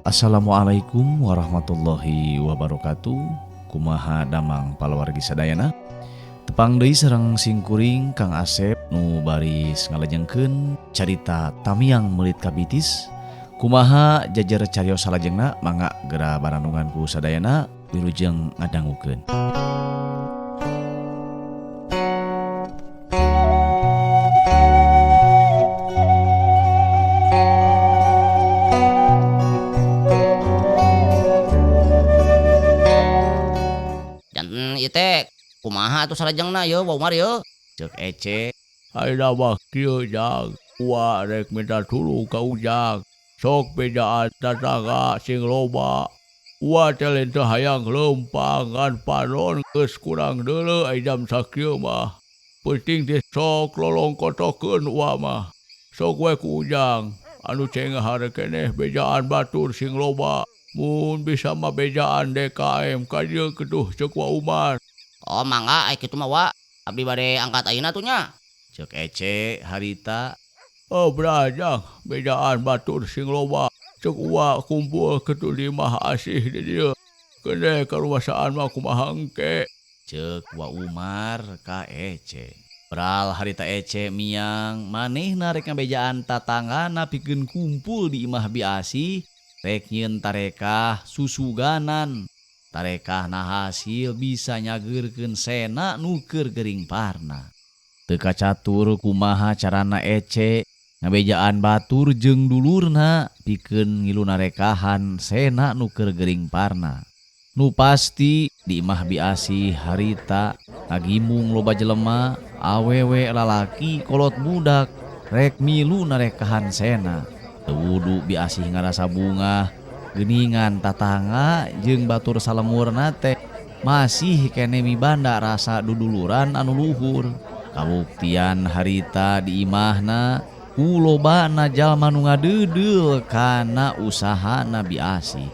Assalamualaikum warahmatullahi wabarakatuh. Kumaha damang palawargi sadayana. Tepang deui sareng singkuring Kang Asep nu baris ngalajengkeun carita tamiang meulit kabitis. Kumaha jajar carios salajengna mangga gera baranungan ku sadayana wilujeng ngadangukeun. Janten ieu teh kumaha atuh salajengna yeuh Wa Umar yeuh? Ceuk Ece. Ayeuna mah kieu Jang, ua rek minta tulung ka Ujang. Sok bejaan tatangga sing loba. Ua teh lain teu hayang leumpang ngan panon geus kurang deuleu aya jam sakieu mah. Penting teh sok lolong kotokeun ua mah. Sok we ku Ujang, anu cengah rek keneh bejaan batur sing loba. Mun bisa mah bejaan DKM ka dieu keduh ceuk Wa Umar. Oh mangga aya kitu mah Wa. Abdi bade angkat ayeuna tuh nya. Ceuk Ece harita. Oh berajang bejaan batur sing loba. Cek ua kumpul ketu limah asih di dieu. Keneh karumasaan mah kumaha engke. Ceuk Wa Umar ka Ece. Beral harita Ece miang manehna rek ngabejaan tatanggana pikeun kumpul di imah biasi rek nyieun tarekah susuganan. Tarekah na hasil bisa nyageurkeun sena nu keur gering parna. Teu kacatur kumaha carana Ece ngabejaan batur jeung dulurna pikeun ngiluna rekahan sena nu keur gering parna. Nu pasti di imah biasi harita ngagimung loba jelema awewe lalaki kolot budak rek milu narekahan sena. Teu wudu biasi ngarasa bunga geuningan tatangga jeung batur salemurna teh masih keneh mibanda rasa duduluran anu luhur. Kabuktian harita di imahna ku lobana jalma nu ngadeudeu kana usahana biasi.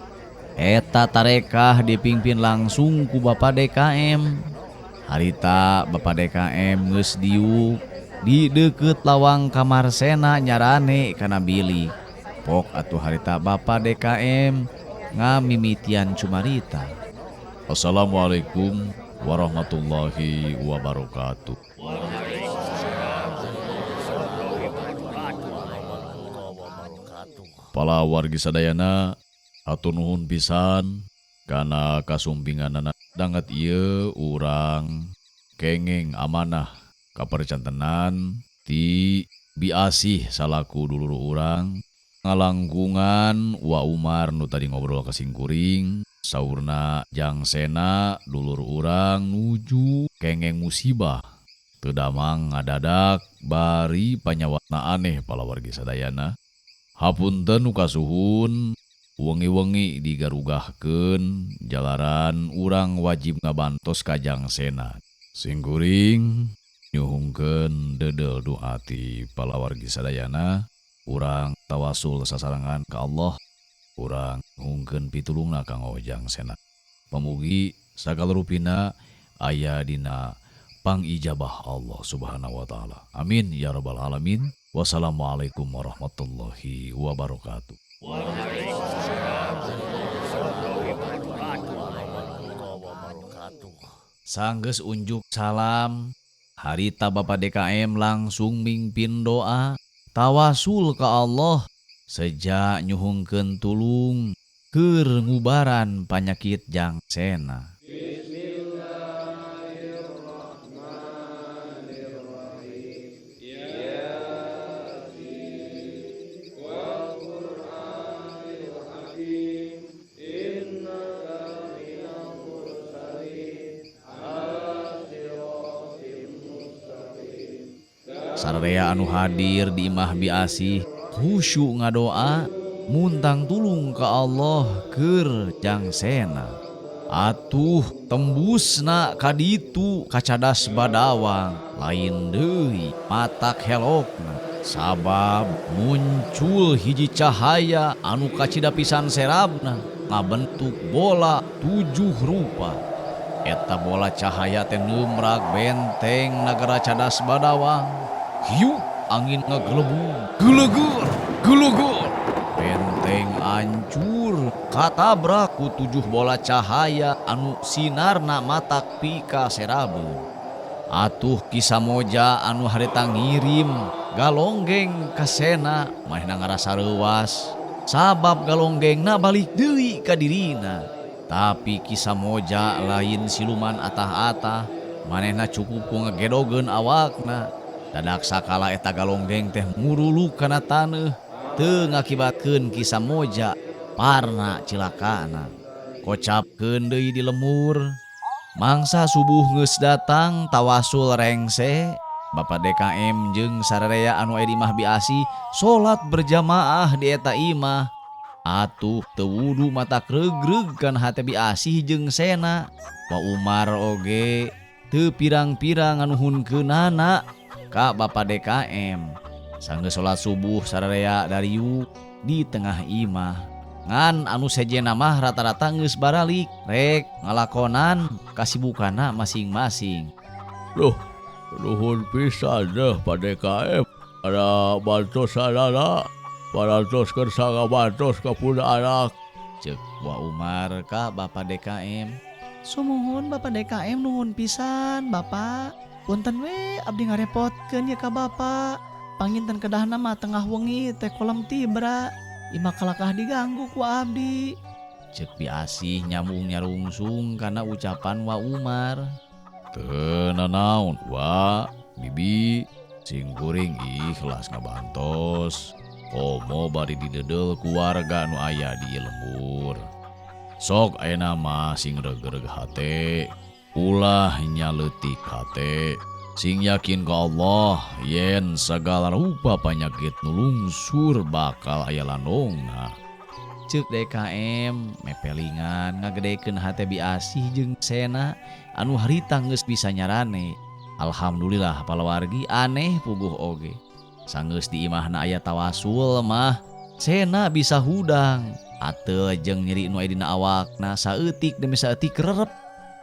Eta tarekah dipimpin langsung ku Bapak DKM. Harita Bapak DKM geus diuk di deukeut lawang kamar sena nyarane kana bilik. Pok atuh harita Bapak DKM ngamimitian cumarita. Assalamualaikum warahmatullahi wabarakatuh. Pala wargi sadayana atur nuhun pisan kana kasumpinganana danget ieu urang kenging amanah kapercantenan ti biasih salaku dulur urang ngalangkungan Wa Umar nu tadi ngobrol ka singkuring saurna jang sena dulur urang nuju kengeng musibah teu damang ngadadak bari panyawatna aneh pala wargi sadayana. Hapunten nu kasuhun wengi-wengi digarugahkeun jalaran urang wajib ngabantos ka jang sena. Singkuring nyuhungkeun deudel doa ti palawargi sadayana. Urang tawasul sasarangan ka Allah. Urang nyuhungkeun pitulungna kanggo jang sena. Pamugi sagala rupina aya dina pangijabah Allah Subhanahu wa taala. Amin ya rabbal alamin. Wassalamualaikum warahmatullahi wabarakatuh. Sanggeus unjuk salam, harita Bapak DKM langsung mimpin doa tawasul ka Allah sejak nyuhungkeun tulung keur ngubaran panyakit jang sena. Sararea anu hadir di imah biasi khusyuk ngadoa muntang tulung ka Allah keur jang sena. Atuh tembusna kaditu kacadas badawang lain deui matak helokna sabab muncul hiji cahaya anu kacida pisan serabna ngabentuk bola 7 rupa. Eta bola cahaya teh neumrag benteng nagara cadas badawang. Hiu angin ngagelebung, geleger, geleger. Benteng galonggeng hancur katabrak ku 7 bola cahaya anu sinarna matak pika serabeun. Atuh Ki Samoja anu harita ngirim galonggeng ka Sena manehna ngarasa reuwas sabab galonggengna balik deui ka dirina. Tapi Ki Samoja lain siluman atah-atah, manehna cukup ku ngegedogeun awakna. Dadak sakala eta galonggeng teh muruluk kana taneuh, teu ngakibatkeun Ki Samoja parna cilakana. Kocapkeun deui di lemur. Mangsa subuh geus datang tawasul rengse, Bapak DKM jeung sararea anu aya di imah biasi salat berjamaah di eta imah. Atuh teu wudu mata regreg kan hate biasi jeung Sena. Pak Umar oge teu pirang-pirang nganuhunkeunana ka Bapak DKM. Sanggeus salat subuh sararea dariu di tengah imah. Ngan anu sejena mah rata-rata geus baralik rek ngalakonan kasibukana masing-masing. Loh, nuhun pisan deh Pak DKM. Ada bantos sadana, parantos keur sangabantos ka puna anak. Ceuk Wa Umar ka Bapak DKM. Sumuhun Bapak DKM nuhun pisan Bapak. Punten we abdi ngarepotkeun ya ka Bapak. Panginten kedahna mah tengah wengi teh kolam tibra. Imah kalakah diganggu ku abdi. Ceuk biasih nyambung nyarungsung karena ucapan Wa Umar. Teu nanaon Wa, Bibi, sing kuring ikhlas ngabantos. Komo bari didedel ku warga nu aya di lembur. Sok ayeuna mah sing regreg hate, ulah nyaleutik hate. Sing yakin ka Allah yen segala rupa penyakit nulungsur bakal aya landongna. Ceuk DKM mepelingan ngagedekeun hate biasih jeung Sena anu harita geus bisa nyarane. Alhamdulillah palawargi aneh puguh oge. Sanggeus di imahna aya tawasul mah Sena bisa hudang. Ateul jeung nyeri nu aya dina awakna saeutik demi saeutik rerep.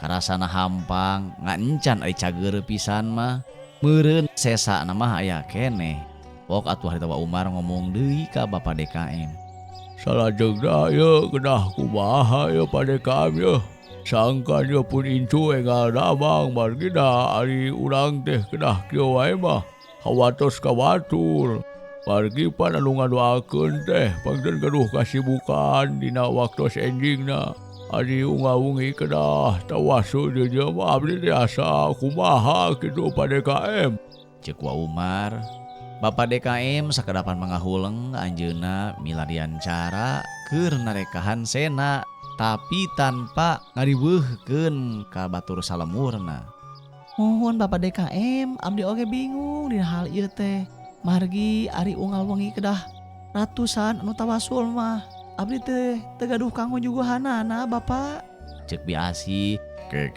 Karasana hampang ngancan ari cager pisan mah meureun sesa mah aya keneh. Pok atuh harita Wa Umar ngomong deui ka Bapak DKM. Salajengna ye kedah kumaha ye Pak DKM ye. Sangkan ye pun incu enggal damang margi da ari urang teh kedah kieu wae mah hawatos ka batur. Margi pan anu ngadoakeun teh pangden gaduh kasibukan dina waktos enjingna. Adi unga-ungi kedah tawasul dia mah abdi tiasa kumaha kitu Pak DKM. Ceuk Wa Umar. Bapak DKM sakedapan mangahuleng anjeunna milarian cara keur narekahan Sena tapi tanpa ngaribeuhkeun ka batur salemurna. Mohon Bapak DKM abdi oge bingung dina hal ieu teh. Margi ari unggal wengi kedah ratusan anu tawasul mah. Abdi teh tegaduh kanggo juguhanana Bapak. Ceuk biasi. Ke.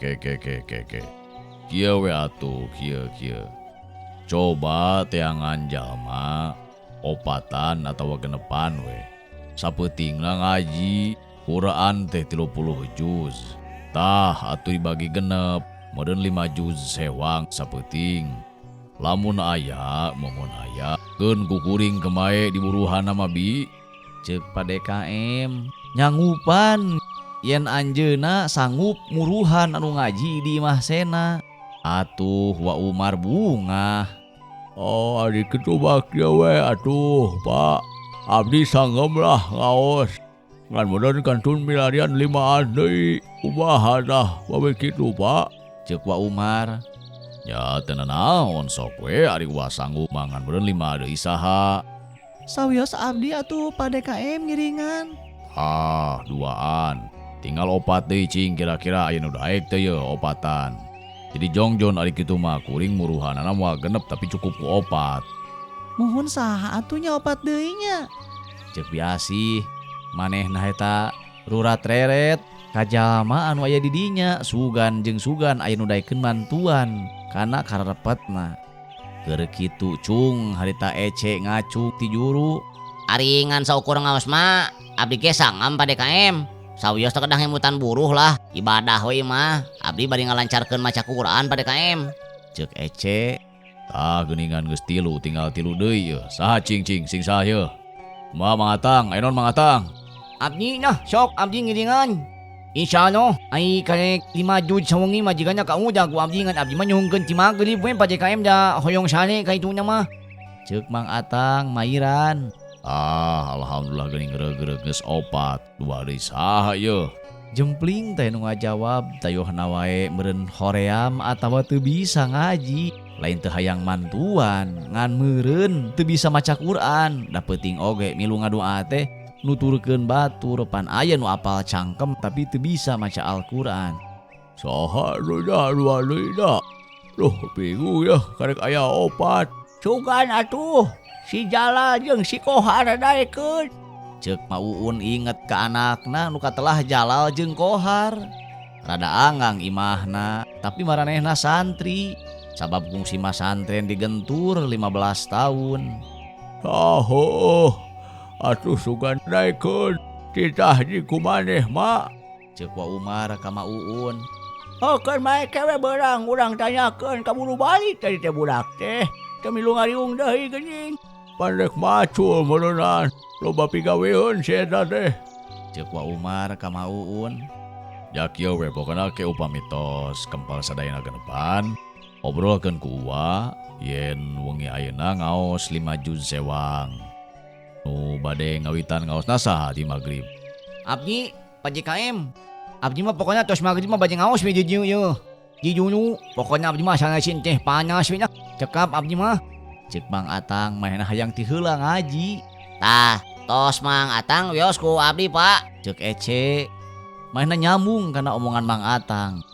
Kieu we atuh, kieu. Coba teangan jalma opatan atawa genepan we. Sapeutingna ngaji Quran teh 30 juz. Tah atuh dibagi genep, meureun 5 juz sewang sapeuting. Lamun aya, mohon aya, keun kukuring kemae di buruhana mah bi. Ceuk Pak DKM nyangupan yen anjeunna sanggup muruhan anu ngaji di imah Sena. Atuh Wa Umar bungah. Oh adik kitu bakya we atuh Pak. Abdi sanggem lah ngaos. Ngan meureun kantun milarian 5 deui. Kumaha dah bae kitu Pak. Ceuk Wa Umar. Ya teu naon sok we ari Wa sanggup mangan meureun 5 deui saha. Sawios abdi atuh Pak DKM ngiringan. Ah, 2an. Tinggal opat deui cing kira-kira aya nu daek teu ye opatan. Jadi jongjon ari kitu mah kuring muruhanana moal genep tapi cukup ku opat. Mohon saha atunya opat deui nya. Ceuk biasih manehna eta rurat reret ka jalma anu aya di dinya sugan jeung sugan aya nu daekeun mantuan kana karepetna. Keur kitu cung harita Ece ngacuk ti juru. Aringan saukur ngaos mah abdi ge sangam Pak DKM. Sawios teu kedah ngemutan buruh lah, ibadah we mah. Abdi bari ngalancarkeun maca Quran Pak DKM. Ceuk Ece. Tah geuningan geus 3 tinggal 3 deui ye. Saha cing sing saha ye? Mang Atang, ayo non Mang Atang. Abdi nah, sok abdi ngiringan. Insya Allah, ay karek 5 jud sa wengi majikannya kaudag ku abdi ngan abdi mah nyuhungkeun ti magrib we PDKM da hoyong sare ka ituna mah. Ceuk Mang Atang mairan. Alhamdulillah geuning geureuh-geureuh geus 4 2 deui saha ieu. Jempling teh nu ngajawab tayuhna wae meureun hoream atawa teu bisa ngaji. Lain teu hayang mantuan, ngan meureun teu bisa maca Quran. Da peuting oge milu ngadoa teh nuturkeun batur pan aya nu apal cangkem tapi teu bisa maca Al-Qur'an. Saha nu dah dua deui da. Duh bingung ya karek aya 4. Sugan atuh, si Jalal jeung si Kohar daekeun. Ceuk Mauun inget ka anakna nu katelah Jalal jeung Kohar. Rada anggang imahna, tapi maranehna santri. Sabab kungsi mah santren digentur 15 tahun. Saha atuh sugan daekeun titah di kumaneh mak. Ceuk Wa Umar ka Mauun. Keur mae kewe beurang urang tanyakeun kaburu balik tadi teh budak teh. Teu milu ngariung deui geuning. Pandek macul meureunnan loba pigaweun si eta teh. Ceuk Wa Umar ka Mauun. Jak ieu we pokona ke upami tos kempal sadayana genepan. Obrolkeun ku Uwa yen wengi ayeuna ngaos 5 juz sewang. Nu bade ngawitan ngaosna saha di magrib. Abdi PDKM. Abdi mah pokoknya tos magrib mah bade ngaos we jiju ieu. Jijunu pokoknya abdi mah sanasin teh panas we nya. Cekap abdi mah. Ceuk Mang Atang manehna hayang ti heula ngaji. Tah, tos Mang Atang wios ku abdi, Pak. Ceuk Ece manehna nyambung kana omongan Mang Atang.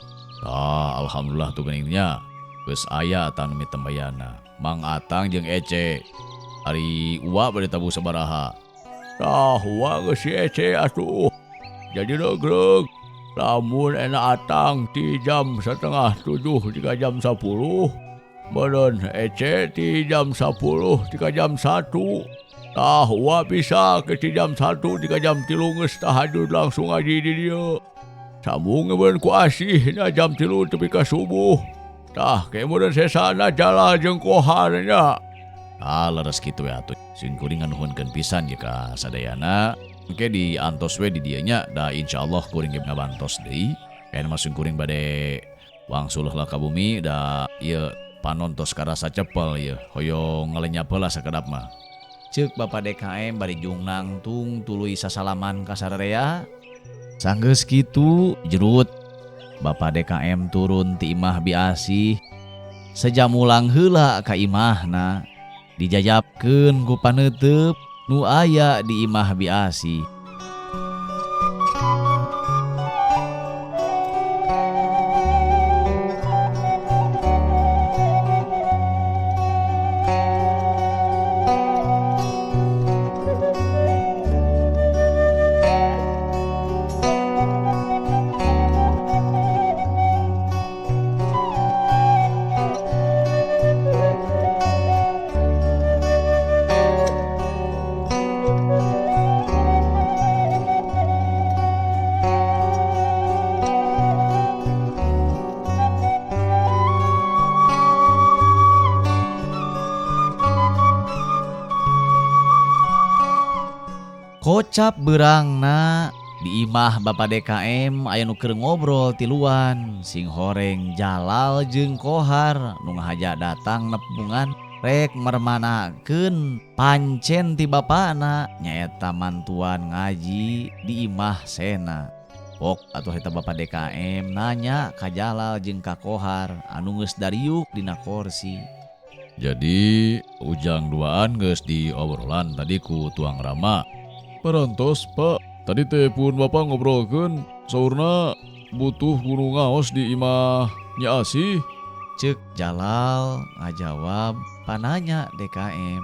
Alhamdulillah tuh geuningnya. Geus aya atan nu mitembayana. Mang Atang jeung Ece. Ari Uwa bade tabu sabaraha? Tah Uwa geus si Ece atuh. Jadi regreg. Lamun enak Atang ti jam 6:30 jika jam 10. Meureun Ece ti jam 10 jika jam 1. Tah Uwa bisa ke ti jam 1 jika jam 3 geus tahajud langsung ngaji di dieu. Sambung ngebeun ku Asih na jam 3 tepi ka subuh. Tah kemudian sesana Jalal jeung Kohar nya. Leres kitu we atuh. Sing kuring nganuhunkeun pisan ye ka sadayana. Engke diantos we di dieu nya da insyaallah kuring ge ngabantos deui. Kaena mah sing kuring bade wangsul lah ka bumi da ieu panontos karasa cepel ieu hoyong ngalenyap heula sakedap mah. Ceuk Bapak DKM bari jung nangtung tuluy sasalaman ka sararea. Sanggeus kitu jerut Bapak DKM turun ti imah biasih. Sejamulang heula ka imahna. Dijajabkeun ku paneuteup nu aya di imah biasih. Kocap beurangna di imah Bapak DKM aya nu keur ngobrol tiluan sing horeng Jalal jeung Kohar nu ngahaja datang nepungan rek mermanakeun pancen ti bapana nyaeta mantuan ngaji di imah sena. Pok atuh eta Bapak DKM nanya ka Jalal jeung ka Kohar anu geus dariuk dina kursi. Jadi ujang duaan geus diobrolan tadi ku tuang Rama. Parantos Pak, tadi teh pun Bapak ngobrolkeun saurna butuh guru ngaos di imah Nya Asih. Ceuk Jalal ngajawab pananya DKM.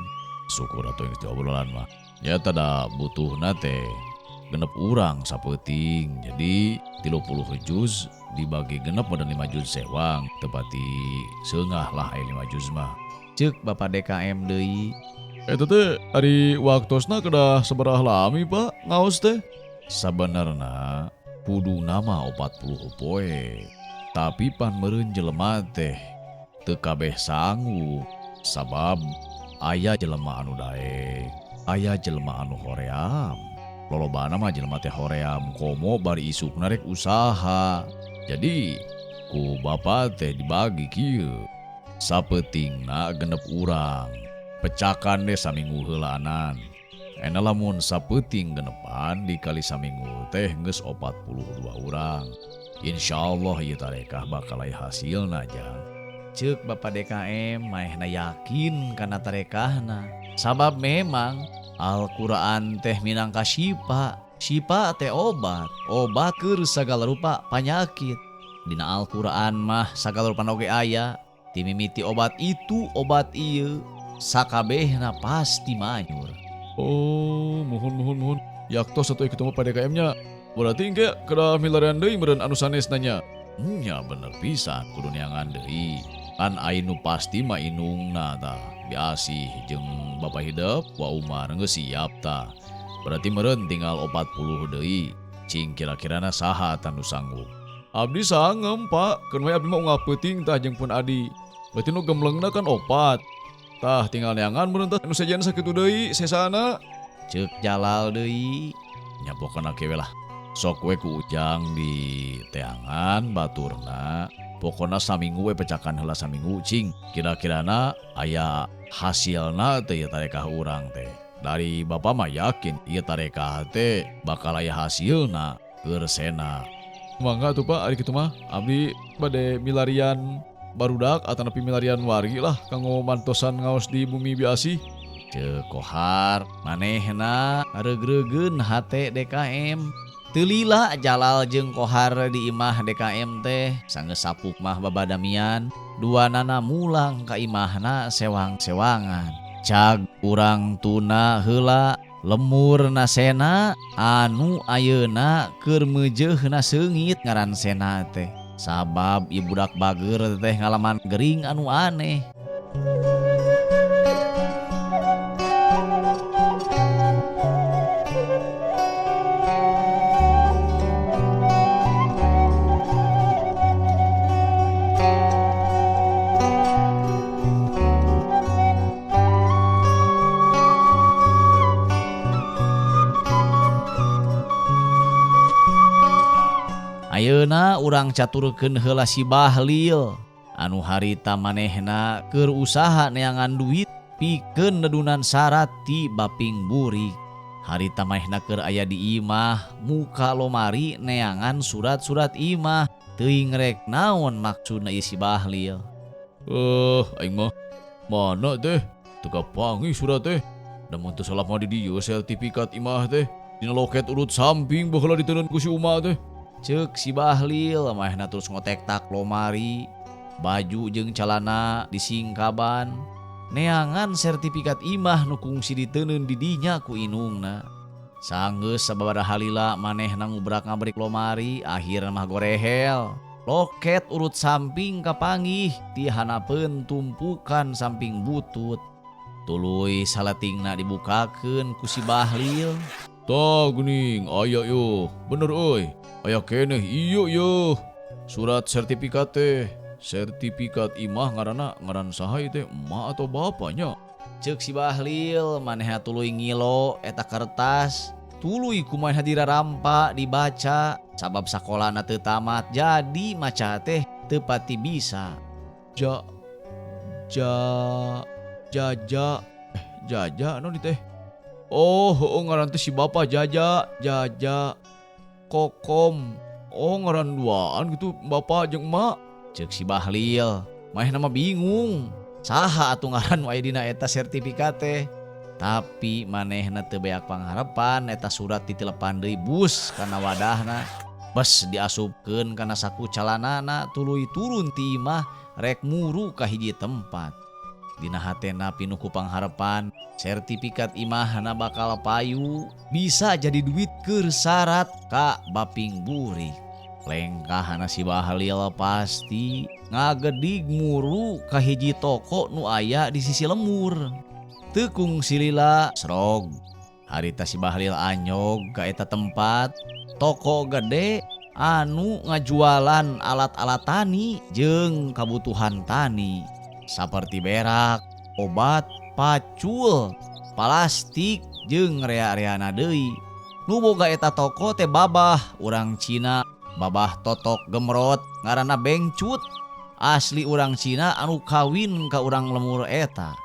Syukur atuh geus diobrolan mah. Ya tada butuhna teh 6 urang sapeuting. Jadi 30 juz dibagi 6 dan 5 juz sewang. Tepati seungah lah 5 juz mah. Ceuk Bapak DKM deui. Eta teh ari waktosna kedah sabaraha lami Pak ngaos teh? Sabenerna kuduna mah 40 poe. Tapi pan meureun jelema teh teu kabeh sanggup sabab aya jelema anu daek aya jelema anu hoream. Lolobana mah jelema teh hoream komo bari isukna rek usaha. Jadi ku bapa teh dibagi kieu. Sapetingna genep urang. Pecakan deh saminggu heulanan. Ena lamun sapeting genepan dikali saminggu teh geus 42 urang. Insyaallah ieu tarekah bakal aya hasilna jang. Ceuk Bapak DKM maehna yakin kana tarekahna. Sabab memang Al-Quran teh minangka syifa. Syifa teh obat keur sagala rupa panyakit. Dina Al-Quran mah sagala rupa oge aya. Ti mimiti obat itu obat ieu sakabehna pasti manyur. Oh, mohon. Yaktos atuh ketemu pada KM-nya. Berarti engke kada milarian deui meureun anu sanesna nya. Nya bener pisan kudu neangan deui. Kan anu pasti mah inungna ta. Biasih jeung Bapak Hidup wa Umar geus siap ta. Berarti meureun tinggal 40 deui. Cing kira-kirana saha anu sanggup. Abdi sangem, Pak. Keun we abdi mah unggal peuting tah jeung pun Adi. Berarti nu gemlengna kan 4. Tah tinggal neangan meureun tah anu sajian sakitu deui sesana. Ceuk Jalal deui. Nya pokona kewe lah. Sok we ku Ujang di teangan baturna. Pokona saminggu we pecakan heula saminggu cing. Kira-kirana aya hasilna teh ieu tarekah urang teh. Dari Bapak mah yakin ieu tarekah teh bakal aya hasilna keur sena. Mangga tuh Pak, ari kitu mah abdi bade milarian barudak atau nepi milarian wargi lah kanggo mantosan ngaos di bumi biasi. Ceuk Kohar manehna regreugeun hate DKM. Teu lila Jalal jeung Kohar di imah DKM teh sanggeus sapuk mah babadamian. Duanana mulang ka imahna sewang-sewangan. Cag urang tuna heula lemur nasena anu ayeuna keur meujeuhna seungit ngaran sena teh. Sabab ibu budak bager teh ngalaman gering anu aneh. Ayeuna urang caturkeun heula si Bahlil anu harita manehna keur usaha neangan duit pikeun nedunan syarat ti Baping Burik. Harita manehna keur aya di imah muka lomari neangan surat-surat imah teuing rek naon maksudna ieu si Bahlil. Aing mah mana teh teu kapanggih surat teh. Da mun teu salah mah di dieu sertifikat imah teh dina loket urut samping baheula diteuneun ku si Uma teh. Ceuk si Bahlil mahna terus ngotek tak lomari, baju jeung calana disingkaban, neangan sertifikat imah nu kungsi diteuneun di dinya ku inungna. Sanggeus sababaraha halila manehna ngubrak ngabrik lomari, akhirna mah gorehel. Loket urut samping kapanggih ti hanapeun tumpukan samping butut. Tuluy salatingna dibukakeun ku si Bahlil. Tah geuning aya yo, bener euy. Aya keneh ieu yo. Surat sertifikat teh. Sertifikat imah ngaran saha ieu teh, emak atau bapaknya? Ceuk si Bahlil manehna tuluy ngilo eta kertas. Tuluy kumaha dirarampa dibaca sabab sakolana teu tamat jadi maca teh teu pati bisa. Jaja anu di teh. Oh, ngaran teh si bapa Jaja Kokom. Oh, ngaran duaan gitu bapa jeung emak. Ceuk si Bahlil, manehna mah bingung. Saha atuh ngaran wae dina eta sertifikat teh. Tapi manehna teu beak pangharepan eta surat ditilepan deui bus kana wadahna. Bes diasupkeun kana saku calanana tuluy turun ti imah rek muru ka hiji tempat. Dina hatena pinuh ku pangharepan sertifikat imahna bakal payu bisa jadi duit keur syarat ka Baping Burik. Lengkahna si Bahlil pasti ngagedig muru ka hiji toko nu aya di sisi lemur. Teu kungsi lila srog. Harita si Bahlil anyog ka eta tempat toko gede anu ngajualan alat-alat tani jeung kabutuhan tani. Saperti berak, obat, pacul, plastik, jeung rea-reana deui. Nu boga eta toko teh babah urang Cina, babah totok gemrot ngaranna Bengcut. Asli urang Cina anu kawin ka urang lemur eta.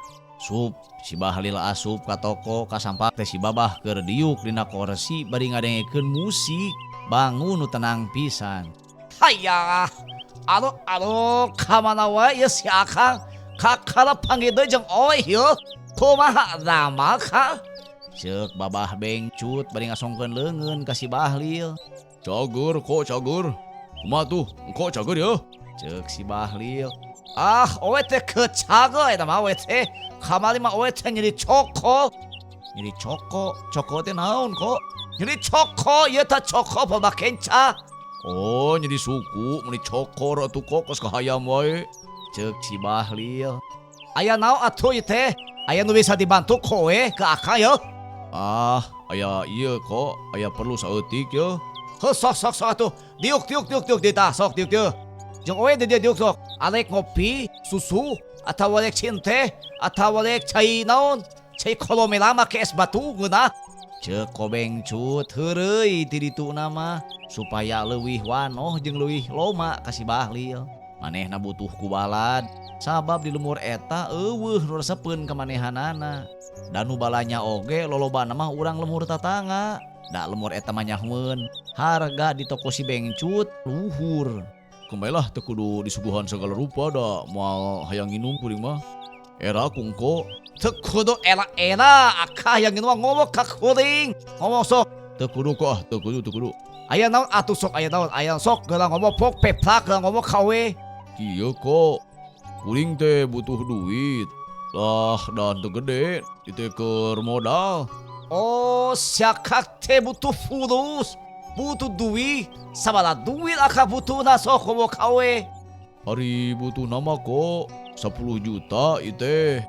Sup si Bahlil asup ka toko kasampak teh si babah keur diuk dina kursi bari ngadengekeun musik. Bangun nu tenang pisan. Hayah, alo, kamana wae ya si Akang. Kakala panggil deui jeung oe yeuh. Kumaha nama ka? Ceuk babah Bengcut bari ngasongkeun leungeun ka si Bahlil. Cager kok cager. Kumaha tuh? Engko cager ya. Ceuk si Bahlil. Oe teh kecaga eta mah oe teh. Kamari mah oe teh nyeri coko. Nyeri coko teh naon kok? Nyeri coko, ieu teh coko pama kenca. Oh, jadi suku meni cokor atuh kok kos kahayam wae. Ceuk si Bahlil. Aya naon atuh ieu teh? Aya nu bisa dibantu kowe ke Akang ya? Aya ieu kok, aya perlu saeutik ya. Heuh sok atuh. Diuk ditah sok diuk. Jeung oe di diuk sok. Alek ngopi, susu, atawa alek cinte, atawa alek cai naon? Cai kolomela make es batu geunah. Ceuk ko Bengcut heureuy ti dituna mah supaya leuwih wanoh jeung leuwih loma ka si Bahlil. Manehna butuh kubalad sabab di lemur eta eueuh nu resepeun ka manehanana. Dan nu balanya oge lolobana mah urang lemur tatangga. Da lemur eta mah nyahmeun harga di toko si Bengcut luhur. Kembailah teu kudu disuguhan segala rupa da moal hayang nginum kuring mah. Era kungko. Teu kudu era Akang yang ngomong ka kuring. Ngomong sok. Teu kudu kok, teu kudu. Aya naon atuh sok aya naon? Aya sok gelang ngomong pok peplak gelang ngomong kawe. Kieu kok. Kuring teh butuh duit. Lah dan teu gede, diteker modal. Oh, siakak teh butuh fulus. Butuh duit. Sabaraha duit Akang butuhna sok ngomong kawe. Hari butuh nama kok 10 juta itu.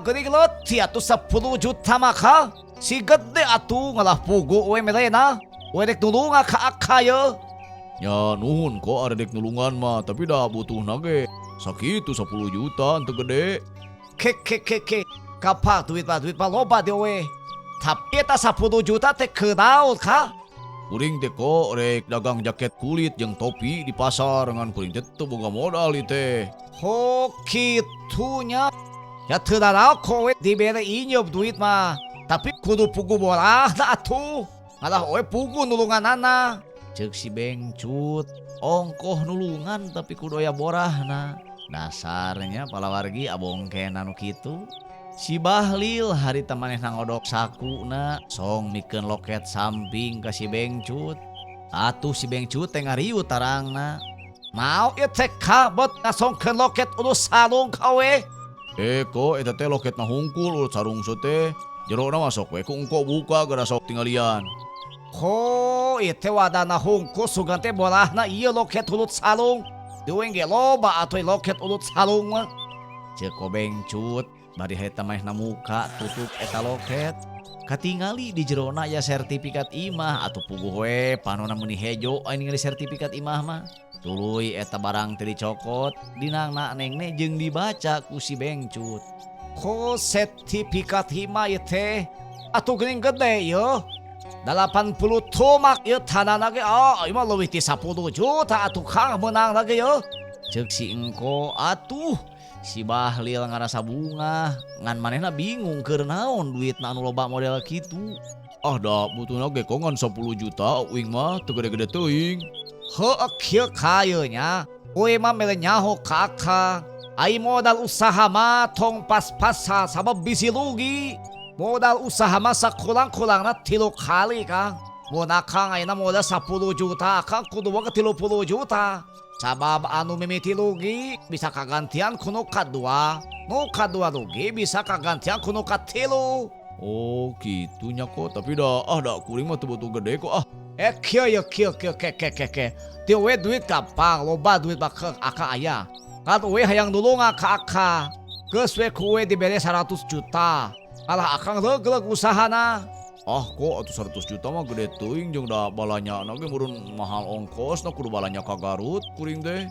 Geuning leutik atuh 10 juta mah ka. Si gede atuh ngalah pugu we merena. We rek nulungan ka Akang ye. Ya nuhun kok ada dek nulungan mah, tapi dah butuh nage. Sakitu 10 juta ente gede. Ke. Kapak duit mah loba deh we. Tapi eta 10 juta teh kenaon ka? Kuring teh kok rek dagang jaket kulit jeung topi di pasar ngan kuring teh teu boga modal ieu teh. Oh kitunya. Ya teu naon kowe dibere inyeup duit mah. Tapi kudu pugu borahna atuh. Ngalah we pugu nulunganana. Ceuk si Bengcut ongkoh nulungan tapi kudu aya borahna. Dasarnya palawargi abongken anu kitu. Si Bahlil harita manehna ngodok sakuna song mikeun loket samping ka si Bengcut. Atuh si Bengcut teh ngariut tarangna. Mau ieu teh kabot ngasongkeun loket ulus sarung kawe. Kok eta teh loketna hungkul urut sarung teh. Jerona masuk we ku engko buka gara sok tinggalian. Ieu teh wadana hungkul sugan teh borahna ieu loket ulut sarung. Dueng ge loba atuh loket ulut sarung mah. Ceuk ko Bengcut bari heta manehna muka tutup eta loket. Katingali di jerona ya sertifikat imah atuh puguh we panonna meuni hejo aya ningali sertifikat imah mah. Tuluy eta barang teu dicokot dinangna nengne jeung dibaca ku si Bengcut. Sertifikat imah ieu teh atuh geuning gede yeuh. 80 tomak ieu tanahna ge ieu mah leuwih ti 10 juta atuh Kang meunang lagi yeuh. Ceuk si engko atuh si Bahlil ngarasa bunga ngan manehna bingung keur naon duitna anu loba model kitu. Da butuhna ge kongan 10 juta uing mah teu gede-gede teuing. Heuh kieu kayeunya we mah mere nyaho ka Akang. Ai modal usaha mah tong pas-pasan sabab bisi rugi. Modal usaha mah sakurang-kurangna 3 kali Kang. Mun Akang ayeuna modal 10 juta Akang kudu boga 30 juta. Sabab anu mimiti rugi bisa kagantian ku nu kadua. Nu kadua rugi bisa kagantian ku nu katilu. Oh gitunya kok, tapi dah kuring mah teu butuh gede kok. Kieu ke. Teu we duit gampang, loba duit mah ke Akang aya. Kan we hayang nulungan ka Akang. Geus we ku we dibere 100 juta. Alah Akang leug-leug usahana. Kok atuh 100 juta mah gede teuing jeung da balanya ge murun mahal ongkosna kudu balanya ka Garut kuring teh.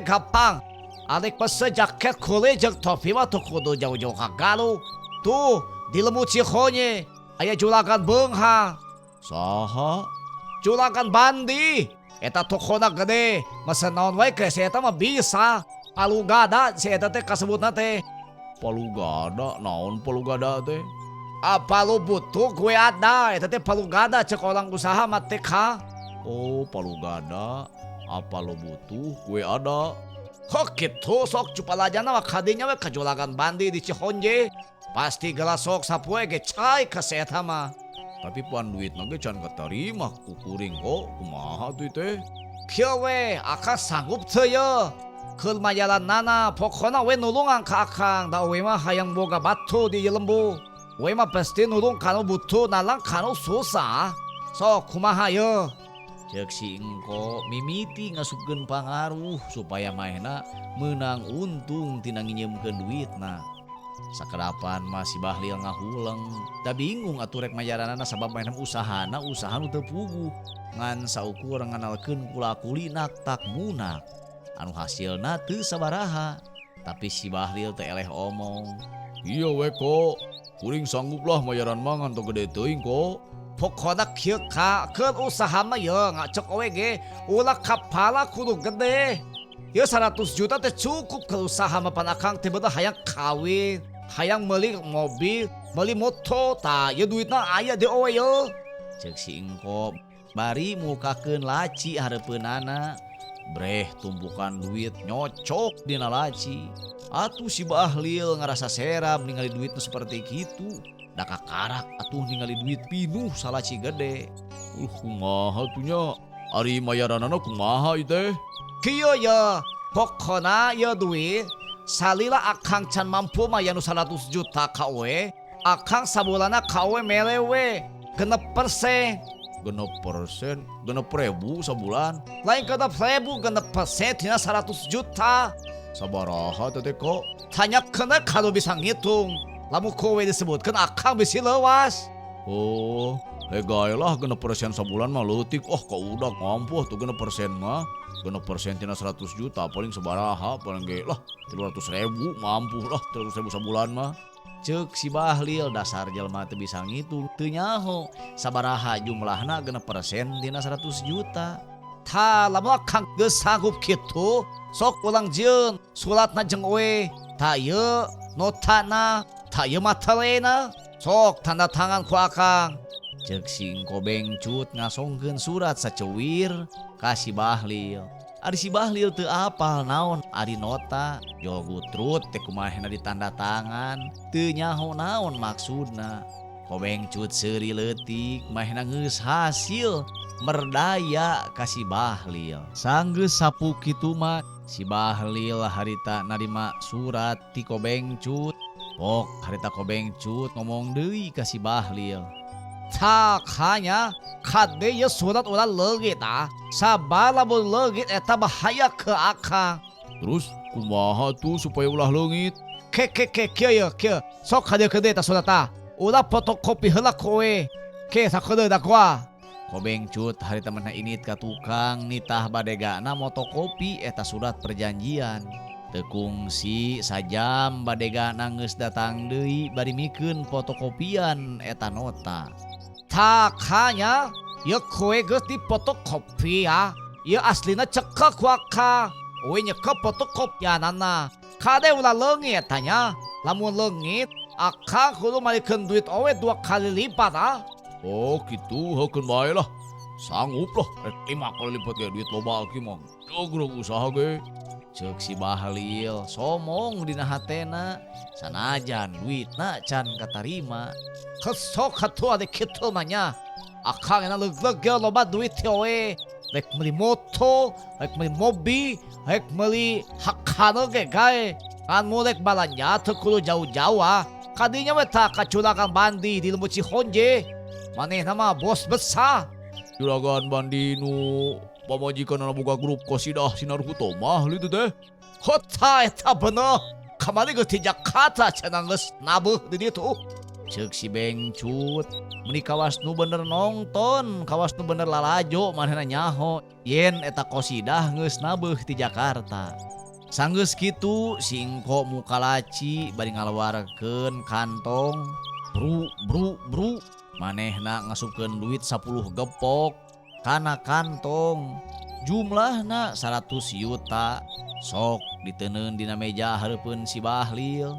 Gampang. Adek pese jaket kulit jeung topi mah tuh kudu jauh-jauh ka Garut. Tuh di Lembu Cikonye. aya julagan beungha, Saha? julagan bandi. Eta tokona gede, mesen naon wae ke si eta mah bisa. Palugada si eta teh kasebutna teh. Palugada, naon palugada teh? Apa lu butuh gue ada, eta teh palugada cek orang usaha mah teh ka. Oh, palugada. Apa lo butuh? Kue ada. Kok gitu sok cupalajana mah kadinya we ka julagan bandi di Cihonje. Pasti gelas sok sapoe ge cai ka si eta mah. Tapi pan duit nage can keterima ku kuring kok. Kumaha tuh teh? Kieu we akang sanggup teu ye. Keul majalan nana pokona we nulungan ka akang da we mah hayang boga batu di lembu. We mah pasti nulung kanu butuh nalang kanu susah. Sok kumaha ye? Cek si engko mimiti ngasupkeun pangaruh supaya maehna menang untung tina nginyeumkeun duitna. Sakarapan masih bahlil ngahuleng, da bingung atuh rek majaranana sabab maenam usahana usaha nu teu puguh. Ngan saukur nganalkeun kula-kulinak tak munak. Anu hasilna teu sabaraha, tapi si bahlil teu eleh omong. Iya we kok. Kuring sanggup lah mayaran mangan to gede teuing kok. Pokona kieu ka keun usaha mah ye ngacok we ge ulah kapala kudu gede. Ye 100 juta teh cukup ke usaha mah pan akang teh bener hayang kawin, hayang meuli mobil, meuli moto, tah ye duitna aya di owe ye. Cek si engko bari mukakeun laci hareupeunana. Breh tumpukan duit nyocok dina laci. Atuh si bahlil ngarasa serab ningali duitnya seperti gitu. Da kakarak atuh ningali duit pinuh salaci gede. Kumaha tuh nya? Ari mayaranana kumaha ieu teh? Kieu ye, pokona ye duit salila akang can mampu mah anu 100 juta ka we, akang sabulana ka we melewe 6%. 6%, 6.000 sabulan. Lain kada 1000 6% tina 100 juta. Sabaraha teh kok? Tanya kena kalau bisa ngitung. Lamu kowe disebutkan akang bisi lewas. Oh, gaya lah 6% sabulan mah leutik. Oh, kok udah ngampuh tuh 6% mah. 6% tina 100 juta paling sabaraha paling ge lah 300.000 mampu lah 300.000 sabulan mah. Cek si bahlil dasar jelema teu bisa ngitung teu nyaho sabaraha jumlahna 6% tina 100 juta. Ta lamun akang geus sanggup kitu, sok ulang jieun suratna jeung we. Ta ieu notana, ta ieu materena, sok tanda tangan ku akang. Cek si engko bengcut ngasongkeun surat saceuwir ka si bahlil. Ari si bahlil teu apal naon ari nota, jol gutrut teh kumahena ditanda tangan, teu nyaho naon maksudna. Kobengcut seuri leutik mahena geus hasil merdaya ka si bahlil. Sanggeus sapu kitu mah si bahlil harita narima surat ti kobengcut. Pok harita kobengcut ngomong deui ka si bahlil. Tak hanya kade ye surat ulah leugit sabala mun leugit eta bahaya ke akang. Terus kumaha tuh supaya ulah leungit? Kieu ye kieu sok kade ta surat ulah fotokopi heula kowe ke sakeudeung da gua. Kobengcut harita maneh init ka tukang nitah badegana motokopi eta surat perjanjian. Tekungsi sajam badegana geus datang deui bari mikeun fotokopian eta nota. Tak hanya ye kowe geus di fotokopi ye aslina cekek ku akang. We nyekep fotokopianana. Kade ulah leungit tanya. Lamun leungit akang kudu malikeun duit owe 2 kali lipat Oh gitu, hakeun bae lah. Sanggup lah, 5 kali lipat ge duit loba aki mah. Grog usaha ge. Cek si bahlil somong dina hatena sanajan duitna can katarima. Kesok hatu ade kitu manya. Akang ena leug-leug ge loba duit we. Rek meuli moto, rek meuli mobil, rek meuli hakana ge gae. Kan mulek balanja teu kudu jauh-jauh Kadinya we tak kaculakan bandi di Lembu Cihonje. Manehna mah bos besar. Juragan bandi nu pamajikan boga grup Qasidah Sinar Huto mah litu teh. Hota eta bener. Kamari geus ti Jakarta cenah geus nabuh di ditu. Cek si bengcut meni kawas nu bener nongton, kawas nu bener lalajo manehna nyaho yen eta Qasidah geus nabuh ti Jakarta. Sanggeus kitu si engko muka laci bari ngalawarkeun kantong. Bru manehna ngasupkeun duit 10 gepok kana kantong. Jumlahna 100 yuta. Sok diteneun dina meja hareupeun si Bahlil.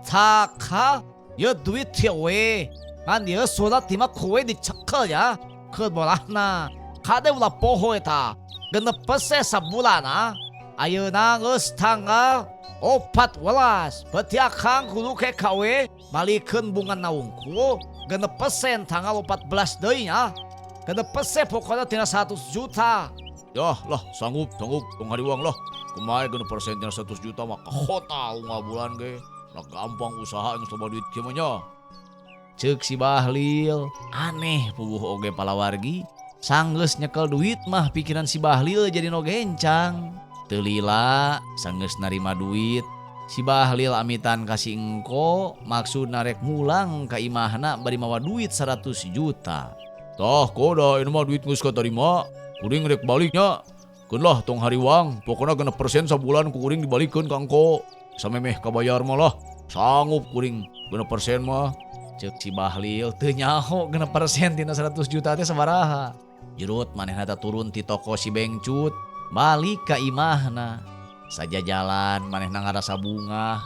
Taka, ya duit ya we. Ngan ya surat tima kowe dicekel ya. Kebolahna. Kade ulah poho eta. Genep pese sabulana. Ayeuna geus tanggal 14. Berarti akang kudu ke kawe balikeun bunga naungku. Genep pesen tanggal 14 deui nya. Genep pese pokoknya tina 100 juta. Yah lah sanggup tong hari uang lah. Kumaha geuna persen tina 100 juta mah kahota unggah bulan ge. Lah gampang usaha geus loba duit kieu mah nya. Ceuk si Bahlil. Aneh puguh oge palawargi. Sanggeus nyekel duit mah pikiran si Bahlil jadi no gencang. Teu lila sanggeus narima duit. Si Bahlil amitan kasih engko maksud narek mulang ka imahna bari mawa duit 100 juta. Tah koda ini mah duit geus katarima. Kuring rek baliknya. Keun lah tong hari uang. Pokona genep persen sabulan ku kuring dibalikeun ka engko. Samemeh kabayar mah lah. Sanggup kuring genep persen mah. Ceuk si Bahlil teu nyaho genep persen tina 100 juta teh sabaraha. Jerut manehna teh turun ti toko si Bengcut, balik ka imahna. Saja jalan manehna ngarasa bunga.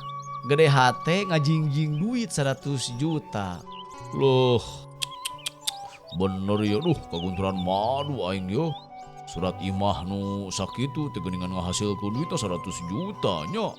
Gede hate ngajingjing duit 100 juta. Loh. Bener ya duh kagunturan madu aing yo. Surat imah nu sakitu teu geuningan ngahasilkeun duit 100 juta nya.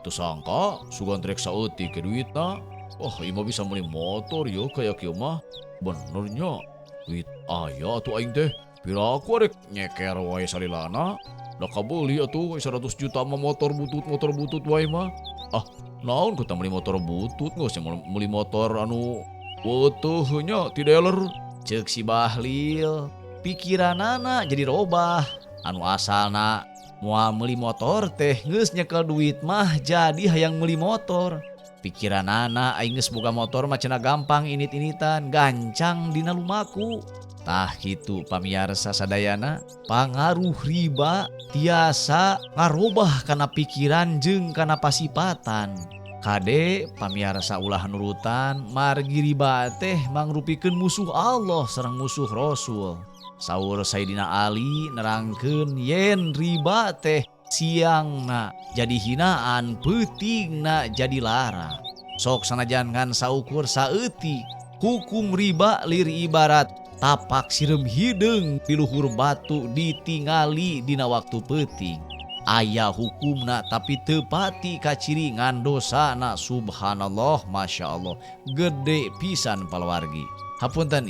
Teu sangka sugan trek saeutik ke duitna. Wah, imah bisa meuli motor yo kayak kieu mah. Bener nya. Duit aya atuh aing teh. Piraku rek nyeker wae salilana. Da kabeuli atuh 100 juta mah motor butut wae mah. Ah, naon ku tah meuli motor butut geus meuli motor anu beutuh nya ti dealer. Ceuk si Bahlil, pikiranana jadi robah. Anu asalna moal meuli motor teh geus nyekel duit mah jadi hayang meuli motor. Pikiranana aing geus boga motor mah cenah gampang init-initan, gancang dina lumaku. Tah kitu pamiarsa sadayana, pangaruh riba tiasa ngarobah kana pikiran jeung kana pasipatan. Kade pamiarsa ulah nurutan, margi riba teh mangrupikeun musuh Allah sareng musuh Rasul. Saur Sayyidina Ali nerangkeun yen riba teh siangna jadi hinaan, peutingna jadi lara. Sok sanajan ngan saukur saeuti, hukum riba lir ibarat tapak sirem hideung di luhur batu ditingali dina waktu peuting. Aya hukumna tapi teu pati kaciringan dosana. Subhanallah, Masya Allah, gede pisan palawargi. Hapunten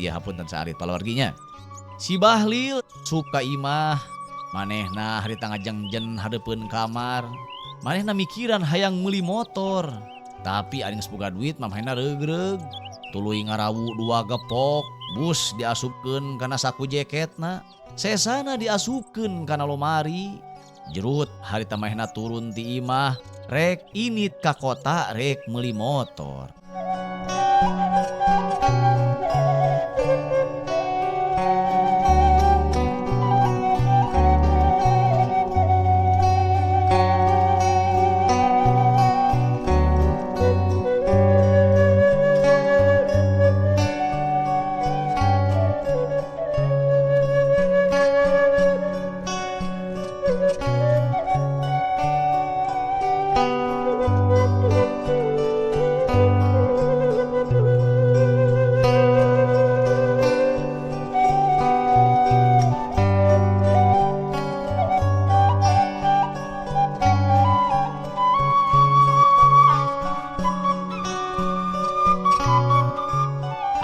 saarit palawarginya. Si Bahlil suka imah, manehna harita ngajengjen hadeupeun kamar. Manehna mikiran hayang meuli motor, tapi ari geus boga duit mamahna regreg. Tuluy ngarawu 2 gepok, bus diasupkeun kana saku jaketna, sesana diasupkeun kana lomari. Jerut harita manehna turun ti imah, rek init ka kota rek meuli motor.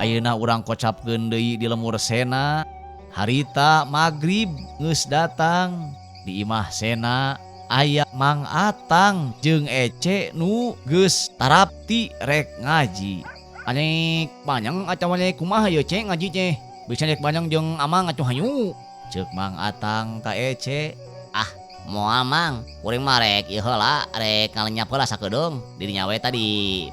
Ayeuna urang kocapkeun deui di lemur Sena. Harita magrib geus datang. Di imah Sena aya Mang Atang jeung Ece nu geus tarapti rek ngaji. Anyek banyang acan wae kumaha ye Ce ngaji Ce? Bisa nyek banyang jeung Amang atuh hayu. Ceuk Mang Atang ka Ece. Ah, moal Mang, kuring mah rek ieu heula, rek ngalenyap heula sakedeung. Di dinya we tadi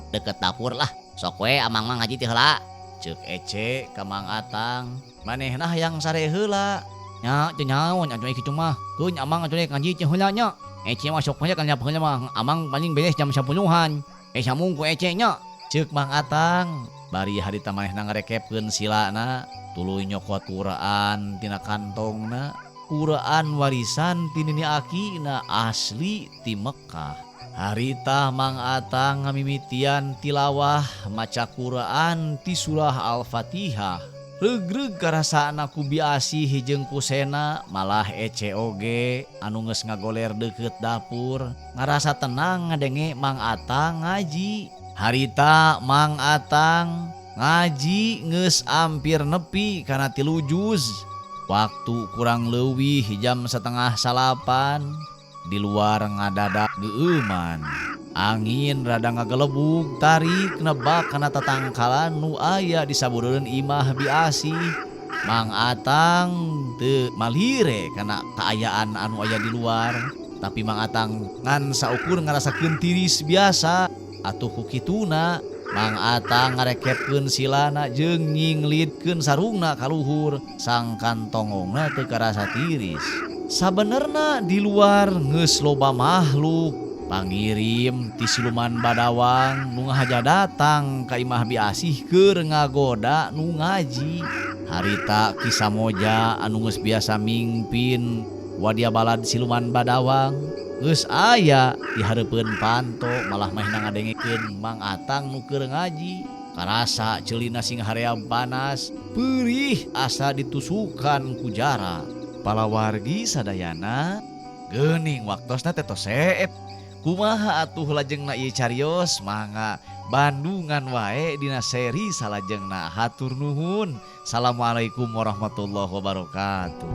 deket dapur lah. Sok we Amang mah ngaji ti heula. Ceuk Ece ka Mang Atang, manehna hayang sare heula. Nya teu nyaon atuh kitu mah. Keun Amang atuh ngaji teh heula nya. Ece mah sok we kan nyap heula mah. Amang paling beres jam 10-an. Samung ku Ece nya. Ceuk Mang Atang, bari harita manehna ngarekepkeun silana tuluy nyokot Quran tina kantongna. Quran warisan ti nini akina asli ti Mekkah. Harita Mang Atang ngamimitian tilawah maca Quran ti surah Al-Fatihah. Regreg karasana ku biasi jeung kusena malah Ece oge anu geus ngagoler deukeut dapur ngarasa tenang ngadenge Mang Atang ngaji. Harita Mang Atang ngaji geus ampir nepi kana 3 juz. Waktu kurang leuwih jam 7:30 di luar ngadadak geuman. Angin rada ngagelebug tarik nebak kana tatangkalan nu aya di sabureun imah biasi. Mang Atang teu malire kana kaayaan anu aya di luar, tapi Mang Atang ngan saukur ngarasakeun tiris biasa. Atuh ku kituna Mang Atang ngarekepkeun silana jeung nyinglitkeun sarungna ka luhur, sangkan tongongna teu karasa tiris. Sabenerna di luar geus loba makhluk pangirim ti siluman badawang nu ngahaja datang ka imah biasih keur ngagoda nu ngaji. Harita Kisah Moja anu geus biasa mingpin wadia balad siluman badawang geus aya di hareupeun panto, malah mahina ngadengekeun Mang Atang nu keur ngaji. Karasa ceulina sing haream panas, peurih asa ditusukan ku jara. Palawargi sadayana geuning waktosna teh tos seep. Kumaha atuh lajengna ieu carios mangga Bandungan wae dina seri salajengna. Hatur nuhun. Assalamualaikum warahmatullahi wabarakatuh.